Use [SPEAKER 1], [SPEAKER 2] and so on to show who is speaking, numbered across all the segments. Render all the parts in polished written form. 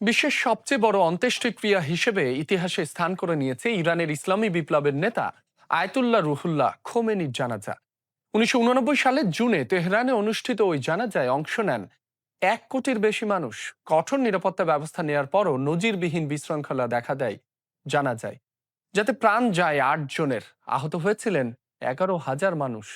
[SPEAKER 1] বিশ্বের সবচেয়ে বড় অন্ত্যেষ্টিক্রিয়া হিসেবে ইতিহাসে স্থান করে নিয়েছে ইরানের ইসলামী বিপ্লবের নেতা আয়াতুল্লাহ রুহুল্লাহ খোমেনির জানাজা। 1989 সালের জুনে তেহরানে অনুষ্ঠিত ওই জানাজায় অংশ নেন 1 কোটির বেশি মানুষ। কঠোর নিরাপত্তা ব্যবস্থা নেওয়ার পরও নজিরবিহীন বিশৃঙ্খলা দেখা দেয় জানাজায়, যাতে প্রাণ যায় 8 জনের। আহত হয়েছিলেন 11,000 মানুষ।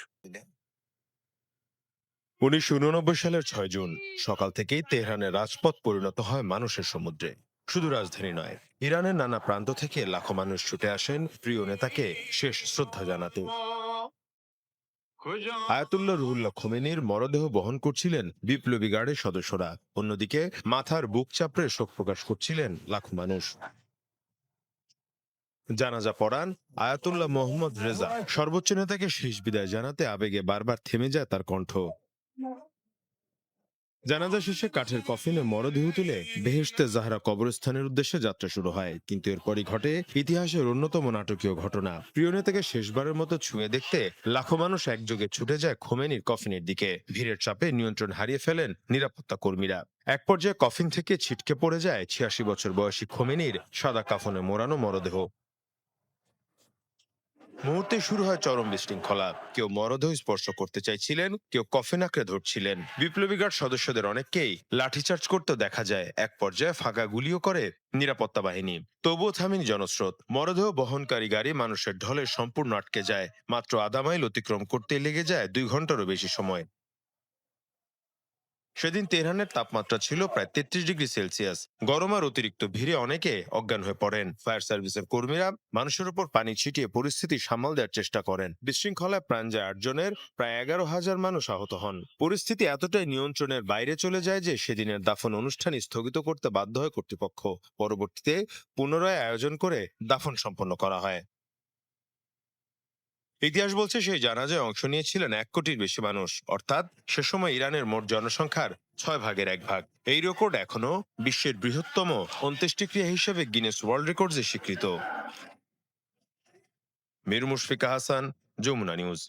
[SPEAKER 2] 1989 সালের 6 জুন সকাল থেকেই তেহরানের রাজপথ পরিণত হয় মানুষের সমুদ্রে। শুধু রাজধানী নয়, ইরানের নানা প্রান্ত থেকে লাখো মানুষ ছুটে আসেন প্রিয় নেতাকে শেষ শ্রদ্ধা জানাতে। আয়াতুল্লাহ রুহুল্লাহ খোমেনির মরদেহ বহন করছিলেন বিপ্লবী গার্ডের সদস্যরা, অন্যদিকে মাথার বুক চাপড়ে শোক প্রকাশ করছিলেন লাখো মানুষ। জানাজা পড়ান আয়াতুল্লাহ মোহাম্মদ রেজা। সর্বোচ্চ নেতাকে শেষ বিদায় জানাতে আবেগে বারবার থেমে যায় তার কণ্ঠ। জানাজা শেষে কাঠের কফিনে মরদেহ তুলে বেহেশতে জাহরা কবরস্থানের উদ্দেশ্যে যাত্রা শুরু হয়, কিন্তু এরপরই ঘটে ইতিহাসের অন্যতম নাটকীয় ঘটনা। প্রিয় নেতাকে শেষবারের মতো ছুঁয়ে দেখতে লাখো মানুষ একযোগে ছুটে যায় খোমেনির কফিনের দিকে। ভিড়ের চাপে নিয়ন্ত্রণ হারিয়ে ফেলেন নিরাপত্তা কর্মীরা। এক পর্যায়ে কফিন থেকে ছিটকে পড়ে যায় 86 বছর বয়সী খোমেনির সাদা কাফনে মোড়ানো মরদেহ। মুহূর্তে শুরু হয় চরম বিশৃঙ্খলা। কেউ মরদেহ স্পর্শ করতে চাইছিলেন, কেউ কফিন আঁকড়ে ধরছিলেন। বিপ্লবী গার্ড সদস্যদের অনেককেই লাঠিচার্জ করতে দেখা যায়। এক পর্যায়ে ফাঁকা গুলিও করে নিরাপত্তা বাহিনী, তবুও থামেনি জনস্রোত। মরদেহ বহনকারী গাড়ি মানুষের ঢলে সম্পূর্ণ আটকে যায়। মাত্র আধা মাইল অতিক্রম করতে লেগে যায় 2 ঘন্টারও বেশি সময়। সেদিন তেহরানের তাপমাত্রা ছিল প্রায় 33 ডিগ্রি সেলসিয়াস। গরম আর অতিরিক্ত ভিড়ে অনেকে অজ্ঞান হয়ে পড়েন। ফায়ার সার্ভিসের কর্মীরা মানুষের উপর পানি ছিটিয়ে পরিস্থিতি সামাল দেওয়ার চেষ্টা করেন। বিশৃঙ্খলায় প্রাণ যায় 8 জনের, প্রায় 11,000 মানুষ আহত হন। পরিস্থিতি এতটাই নিয়ন্ত্রণের বাইরে চলে যায় যে সেদিনের দাফন অনুষ্ঠান স্থগিত করতে বাধ্য হয় কর্তৃপক্ষ। পরবর্তীতে পুনরায় আয়োজন করে দাফন সম্পন্ন করা হয়। ইতিহাস বলছে সেই জানাজায় অংশ নিয়েছিলেন 1 কোটির বেশি মানুষ, অর্থাৎ সে সময় ইরানের মোট জনসংখ্যার 6 ভাগের 1 ভাগ। এই রেকর্ড এখনো বিশ্বের বৃহত্তম অন্ত্যেষ্টিক্রিয়া হিসেবে গিনেস ওয়ার্ল্ড রেকর্ডসে স্বীকৃত। মীর মুশফিকা হাসান, যমুনা নিউজ।